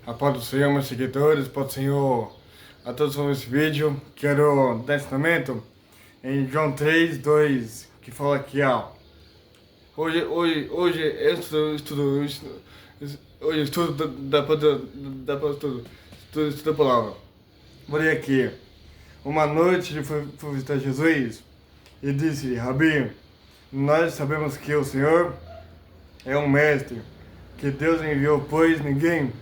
A paz do Senhor, meus seguidores, paz do Senhor, a todos que vão ver esse vídeo. Quero dar ensinamento em João 3, 2, que fala aqui, ó. Hoje eu estudo da palavra. Vou ler aqui. Uma noite ele foi visitar Jesus e disse: Rabi, nós sabemos que o Senhor é um mestre, que Deus enviou, pois ninguém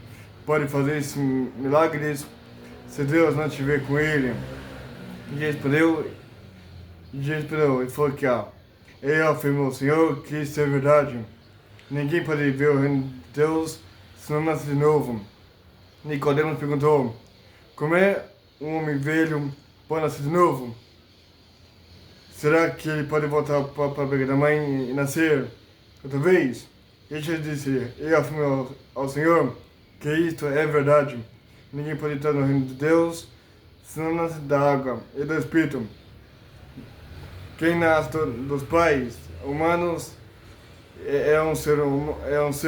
pode fazer esses milagres se Deus não estiver com ele. E Jesus respondeu e falou que eu afirmo ao Senhor que isso é verdade. Ninguém pode ver o reino de Deus se não nasce de novo. Nicodemos perguntou: como é um homem velho pode nascer de novo? Será que ele pode voltar para a barriga da mãe e nascer outra vez? E Jesus disse: eu afirmo ao Senhor que isto é verdade. Ninguém pode entrar no reino de Deus se não nasce da água e do Espírito. Quem nasce dos pais humanos é um ser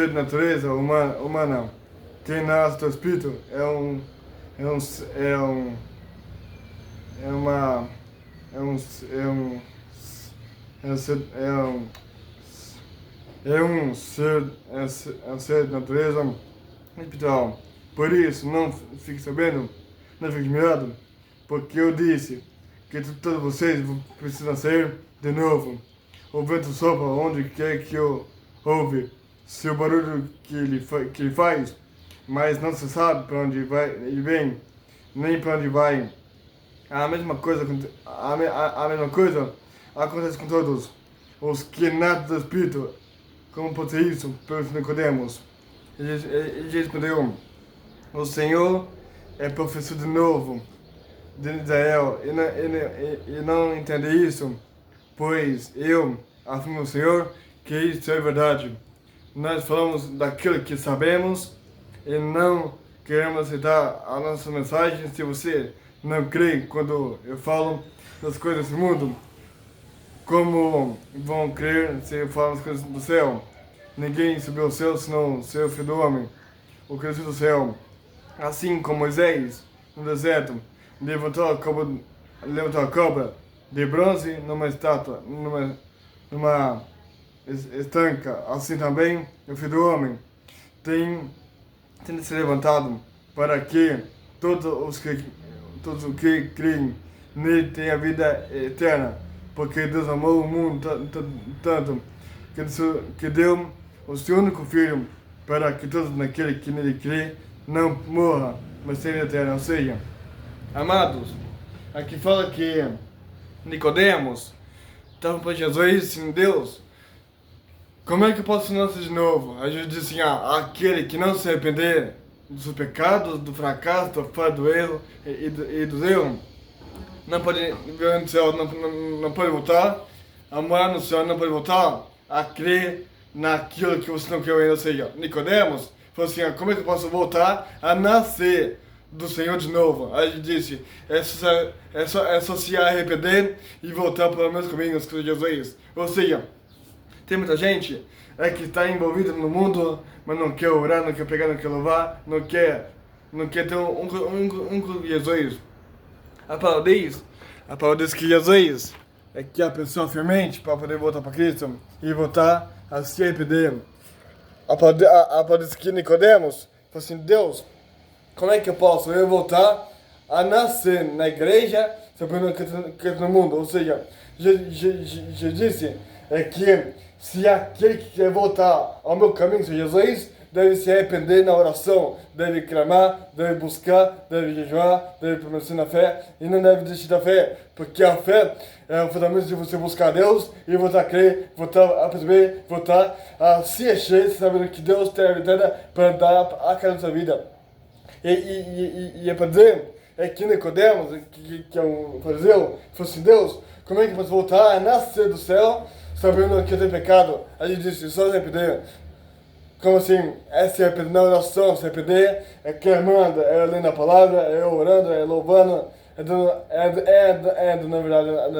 de natureza humana. Quem nasce do Espírito é um ser de natureza espiritual. Por isso, não fique sabendo, não fique admirado, porque eu disse que todos vocês precisam ser de novo. O vento sopra onde quer que eu ouve, se o barulho que ele faz, mas não se sabe para onde ele vem, nem para onde vai. A mesma coisa acontece com todos os que nascem do Espírito. Como pode ser isso? Perguntou Nicodemos. Ele respondeu: o Senhor é professor de novo de Israel e não entende isso, pois eu afirmo ao Senhor que isso é verdade. Nós falamos daquilo que sabemos e não queremos aceitar a nossa mensagem se você não crê quando eu falo das coisas do mundo. Como vão crer se eu falo das coisas do céu? Ninguém subiu ao céu senão o seu filho do homem, o Cristo do céu. Assim como Moisés, no deserto, levantou a cobra de bronze numa estátua, numa estanca, assim também o Filho do Homem tem de ser levantado, para que todos os que creem nele tenham a vida eterna. Porque Deus amou o mundo tanto que deu o seu único Filho, para que todos naquele que nele crê não morra, mas tenha eterna. Ou seja, amados, aqui fala que Nicodemos estava para Jesus, sim, Deus, como é que eu posso nascer de novo? A gente disse assim: aquele que não se arrepender dos seus pecados, do fracasso, da falha, do erro e dos erros, não pode viver no céu, não pode voltar a morar no céu, não pode voltar a crer naquilo que você não quer ainda. Ou seja, Nicodemos falou assim: como é que eu posso voltar a nascer do Senhor de novo? Aí ele disse: é só se arrepender e voltar para os meus caminhos com Jesus. Ou seja, tem muita gente que está envolvida no mundo, mas não quer orar, não quer pegar, não quer louvar, não quer ter um com Jesus. A palavra diz que Jesus é que a pessoa firmemente para poder voltar para Cristo e voltar a se arrepender. A palavra diz que Nicodemos falou assim: Deus, como é que eu posso voltar a nascer na igreja sabendo que no mundo? Ou seja, Jesus disse que se aquele que quer voltar ao meu caminho, se Jesus, deve se arrepender na oração, deve clamar, deve buscar, deve jejuar, deve permanecer na fé e não deve desistir da fé, porque a fé é o fundamento de você buscar Deus e voltar a crer, voltar a perceber, voltar a se encher, sabendo que Deus tem a vida para dar a cada sua vida. E é para dizer que Nicodemos, que é um fariseu, falou assim: Deus, como é que eu posso voltar a nascer do céu sabendo que eu tenho pecado? Aí ele disse: só se arrepender. Como assim? É se arrepender na oração, se arrepender é clamando, é lendo a palavra, é orando, é louvando, na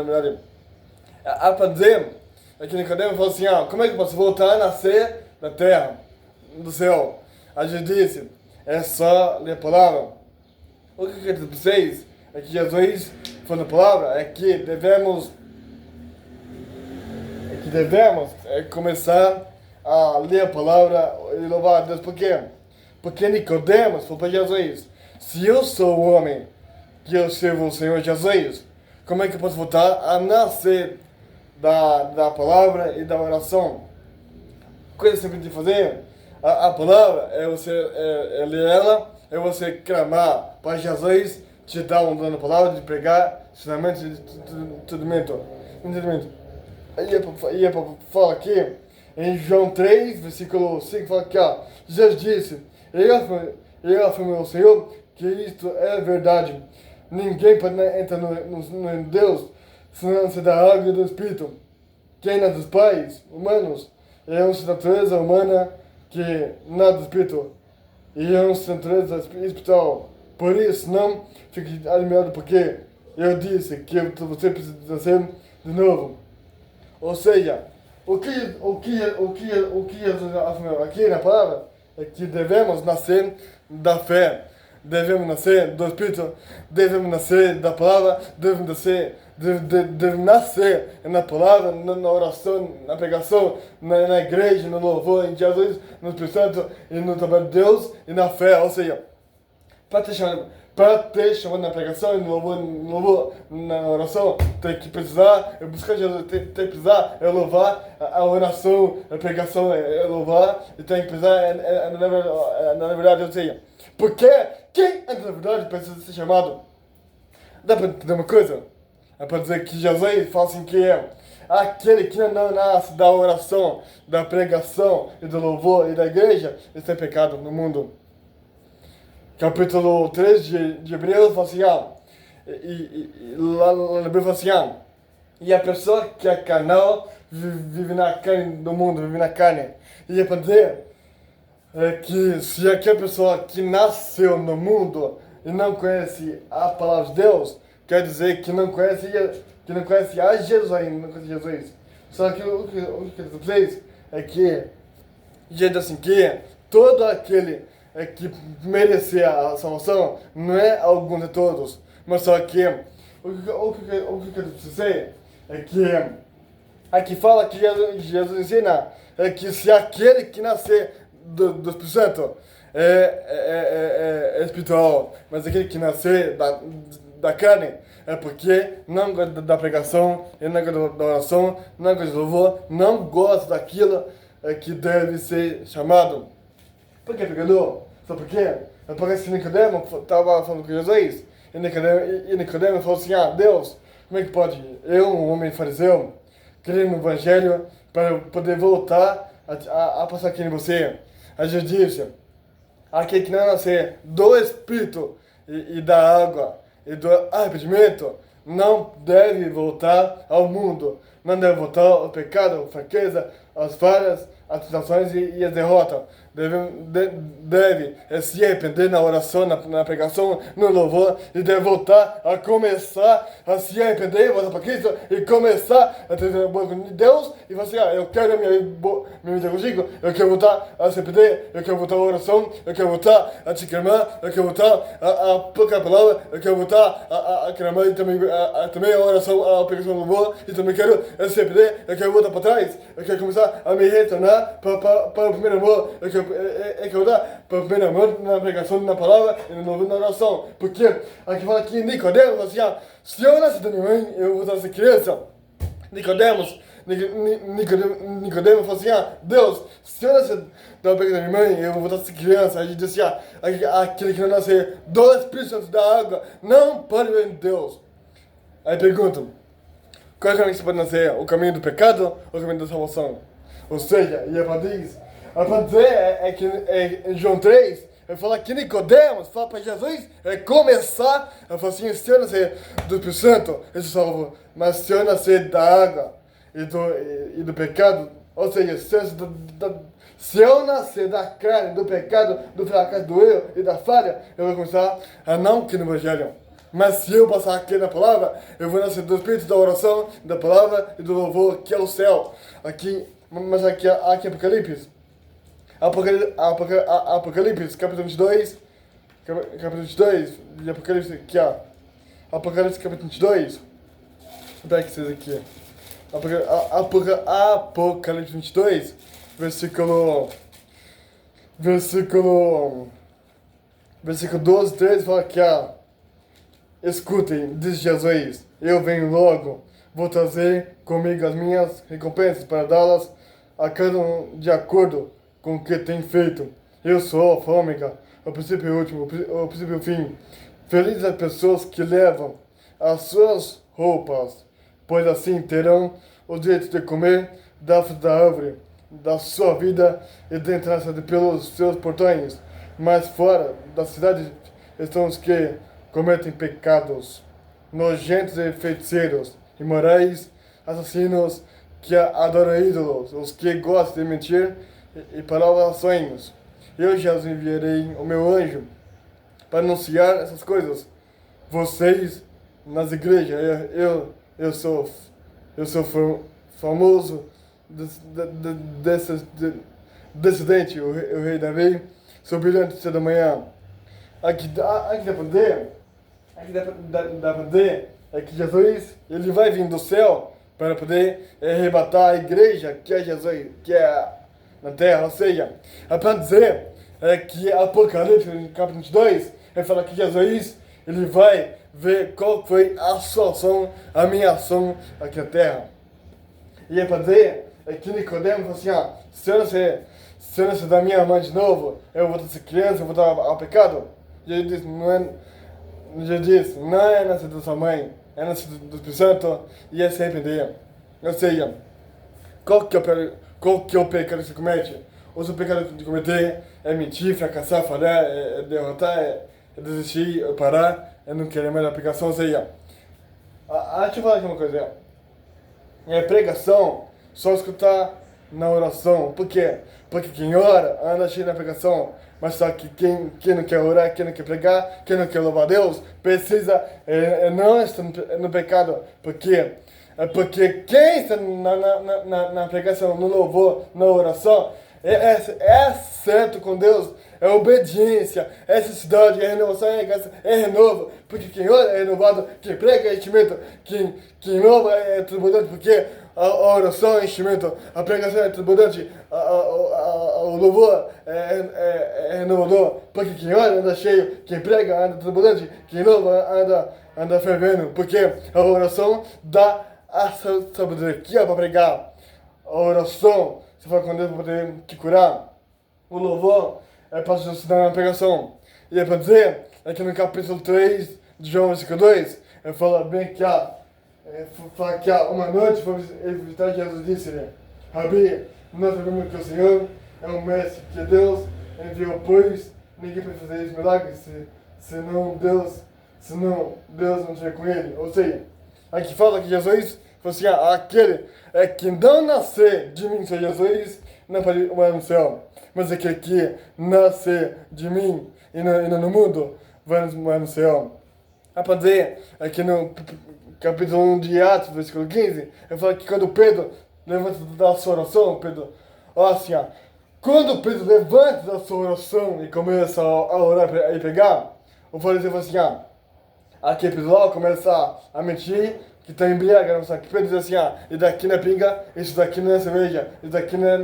verdade. Para dizer que Nicodemo falou assim: como é que eu posso voltar a nascer da terra, do céu? A gente disse é só ler a palavra. O que eu quero dizer para vocês é que Jesus, falando a palavra, é que devemos começar a ler a palavra e louvar a Deus. Por quê? Porque Nicodemos falou para Jesus: se eu sou o homem que eu sirvo o Senhor Jesus, como é que eu posso voltar a nascer da palavra e da oração? Coisa simples de fazer. A palavra é você ler ela, é você clamar para Jesus te dar um dano palavra, de pregar, ensinamento de entendimento. E é para falar aqui, em João 3, versículo 5, fala que Jesus disse: eu afirmo ao Senhor que isto é verdade. Ninguém pode entrar no Deus se não se dá água do Espírito. Quem é dos pais humanos é uma natureza humana que nada do Espírito. E é uma natureza espiritual. Por isso, não fique admirado porque eu disse que você precisa nascer de novo. Ou seja, o que Jesus afirmou aqui na palavra é que devemos nascer da fé, devemos nascer do Espírito, devemos nascer da palavra, devemos nascer na palavra, na oração, na pregação, na igreja, no louvor, em Jesus, no Espírito Santo e no trabalho de Deus e na fé. Ou seja, para ter chamado na pregação e no louvor, na oração, tem que precisar, buscar Jesus, tem que precisar, louvar, a oração, a pregação, louvar, e tem que precisar, na verdade, ou seja, porque quem na verdade precisa ser chamado? Dá para entender uma coisa? É para dizer que Jesus fala assim que é aquele que não nasce da oração, da pregação e do louvor e da igreja, está em pecado no mundo. Capítulo 3 de Hebreus fala assim, lá na Bíblia fala assim, e a pessoa que é carnal vive na carne do mundo, vive na carne. E é para dizer que se aquela pessoa que nasceu no mundo e não conhece a palavra de Deus, quer dizer que não conhece a Jesus ainda, não conhece Jesus. Só que o que eu quero dizer para vocês é que gente assim que todo aquele que merecia a salvação não é algum de todos, mas só que o que eu quero dizer é que aqui fala que Jesus ensina que se aquele que nascer do Espírito Santo é espiritual, mas aquele que nascer da carne é porque não gosta da pregação, não gosta da oração, não gosta do louvor, não gosta daquilo que deve ser chamado. Por que pecador? Sabe por quê? Parece que Nicodemo estava falando com Jesus, e Nicodemo falou assim, Deus, como é que pode eu, um homem fariseu, crer no Evangelho para poder voltar a passar aqui em você? Aí Jesus disse, aquele que não nascer do Espírito e da água e do arrependimento, não deve voltar ao mundo, não deve voltar ao pecado, à fraqueza, às falhas, às tentações e às derrotas. Deve se arrepender na oração, na pregação, no louvor, e deve voltar a começar a se arrepender, voltar para Cristo e começar a ter uma boa com Deus e falar assim, eu quero a minha vida contigo, eu quero voltar a se arrepender, eu quero voltar a oração, eu quero voltar a te clamar, eu quero voltar a procurar a palavra, eu quero voltar a clamar e também a oração, a pregação, no louvor, e também quero se arrepender, eu quero voltar para trás, eu quero começar a me retornar para o primeiro amor, eu quero dar para o primeiro amor na pregação, na palavra e no louvor, na oração. Porque aqui fala que Nicodemo fala assim, se eu nascer da minha mãe, eu vou voltar a ser criança. Nicodemo fala assim, Deus, se eu nascer da barriga da minha mãe, eu vou voltar a ser criança. A gente diz assim, aquele que não nascer do Espírito Santo da água, não pode ver em Deus. Aí perguntam, qual é o caminho que você pode nascer? O caminho do pecado ou o caminho da salvação? Ou seja, e é para dizer, que em João 3, ele fala que Nicodemos fala para Jesus começar a falar assim, se eu nascer do Espírito Santo, eu sou salvo, mas se eu nascer da água e do pecado, ou seja, se eu nascer da carne, do pecado, do fracasso, do erro e da falha, eu vou começar a não crer no Evangelho. Mas se eu passar aqui na palavra, eu vou nascer do Espírito, da oração, da palavra e do louvor, que é o céu. Mas aqui em Apocalipse Apocalipse, capítulo 22, capítulo 22 de Apocalipse, aqui ó. Apocalipse, capítulo 22. Vou dar aqui vocês aqui. Apocalipse 22, versículo 12, 13, fala aqui ó. Escutem, diz Jesus, eu venho logo, vou trazer comigo as minhas recompensas para dá-las a cada um de acordo com o que tem feito. Eu sou a Ômega, o princípio e o último, o princípio e o fim. Felizes as pessoas que levam as suas roupas, pois assim terão o direito de comer da fruta da árvore da sua vida e de entrar pelos seus portões. Mas fora da cidade estão os que cometem pecados, nojentos e feiticeiros, imorais, assassinos, que adoram ídolos, os que gostam de mentir e palavras sonhos. Eu já os enviarei o meu anjo para anunciar essas coisas. Vocês nas igrejas, eu sou famoso descendente, o rei Davi, sou brilhante cedo da manhã. Aqui dá para ver, dá para ver é que Jesus ele vai vir do céu para poder arrebatar a igreja que é Jesus, que é na terra, ou seja, é para dizer que Apocalipse, capítulo 22, ele fala que Jesus ele vai ver qual foi a sua ação, a minha ação aqui na terra. E é para dizer que Nicodemo falou assim, se eu não ser da minha mãe de novo, eu vou ser criança, eu vou dar ao pecado. Jesus disse, não é nascer da sua mãe, é nascer do Espírito Santo e é se arrepender. Ou seja, qual que é o pecado que você comete? O seu pecado de cometer é mentir, fracassar, falhar, é derrotar, é desistir, é parar, é não querer mais a aplicação. Ou seja, deixa eu falar aqui uma coisa. Pregação, só escutar na oração. Por quê? Porque quem ora anda cheio na pregação. Mas só que quem não quer orar, quem não quer pregar, quem não quer louvar a Deus, precisa não estar no pecado. Por quê? Porque quem está na pregação, no louvor, na oração, é certo com Deus, é obediência, é necessidade, é renovação, é renovo. Porque quem ora é renovado, quem prega é enchimento, quem louva é transbordante, porque a oração é enchimento, a pregação é transbordante, o louvor é renovador, porque quem ora anda cheio, quem prega anda transbordante, quem louva anda fervendo, porque a oração dá a sabedoria para pregar. A oração, você fala com Deus para poder te curar. O louvor é para te ensinar na pregação. E é para dizer, aqui no capítulo 3 de João, versículo 2, ele fala bem que fala que uma noite foi visitar Jesus disse, né? Rabi, nós sabemos que o Senhor é um mestre que Deus enviou, pois ninguém pode fazer esse milagre senão Deus não estiver com ele. Ou seja, aqui fala que Jesus falou assim, aquele que não nascer de mim, Senhor Jesus, não pode ir no céu. Mas aquele que nascer de mim e no mundo, vai no céu. É para dizer, aqui no capítulo 1 de Atos, versículo 15, ele fala que quando Pedro levanta da sua oração, quando Pedro levanta da sua oração e começa a orar e pegar, o fariseu fala assim, aquele pessoal começa a mentir, que está embriagado, que Pedro diz assim, isso daqui não é pinga, isso daqui não é cerveja, isso daqui não é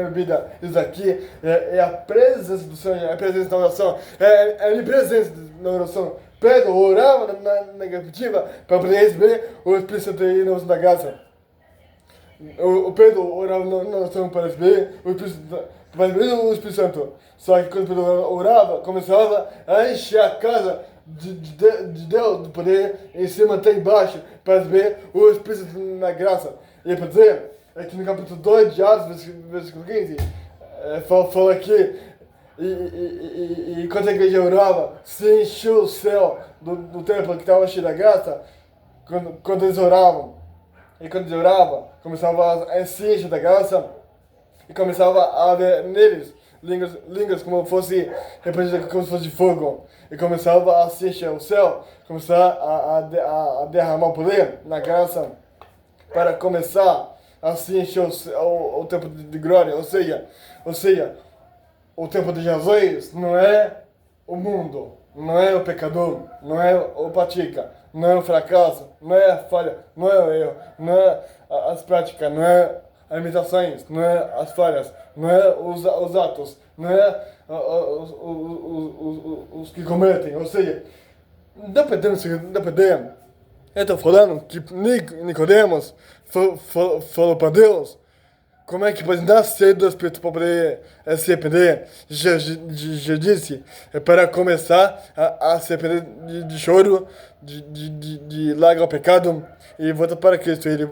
bebida, isso daqui é a presença do Senhor, é a presença da oração, é a minha presença na oração. Pedro orava na negativa para poder receber o Espírito Santo e na da graça. O Pedro orava na oração para receber o Espírito Santo. Só que quando Pedro orava, começava a encher a casa de Deus, de poder em cima até embaixo, para receber o Espírito Santo na graça. E é para dizer, aqui no capítulo 2 de Atos, versículo 15, fala aqui, e quando a igreja orava, se encheu o céu do templo que estava cheio da graça, quando eles oravam. E quando eles oravam, começava a se encher da graça, e começava a haver neles línguas como fosse representadas como se fosse de fogo. E começava a se encher o céu, começar a derramar o poder na graça, para começar a se encher o tempo de glória. Ou seja, o tempo de Jesus não é o mundo, não é o pecador, não é o pratica, não é o fracasso, não é a falha, não é o erro, não é as práticas, não é as imitações, não é as falhas, não é os atos, não é os que cometem, ou seja, dependendo. Eu estou falando que Nicodemos falou para Deus como é que pode nascer do Espírito para poder se arrepender. Já disse, é para começar a se arrepender de choro, de largar o pecado e voltar para Cristo. Ele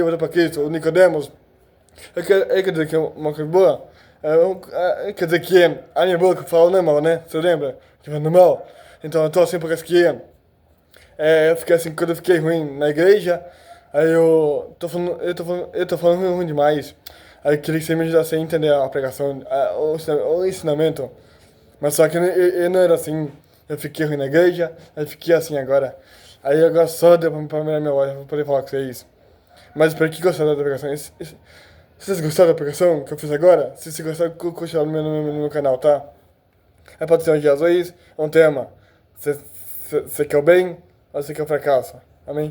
volta para Cristo, o Nicodemos. Quer dizer que é uma coisa boa. Quer dizer que a minha boca fala normal, né? Você lembra? Que fala normal. Então eu estou assim porque que eu fiquei assim, quando eu fiquei ruim na igreja, aí eu tô falando ruim demais. Aí eu queria que você me ajudasse a entender a pregação, o ensinamento. Mas só que eu não era assim. Eu fiquei ruim na igreja, aí fiquei assim agora. Aí agora só deu pra mirar minha voz, pra poder falar com vocês. Mas para que gostaram da pregação? Se vocês gostaram da pregação que eu fiz agora, se vocês gostaram, curte lá no meu canal, tá? É pode ser um dia às vezes, um tema. Você quer o bem ou você quer o fracasso? Amém?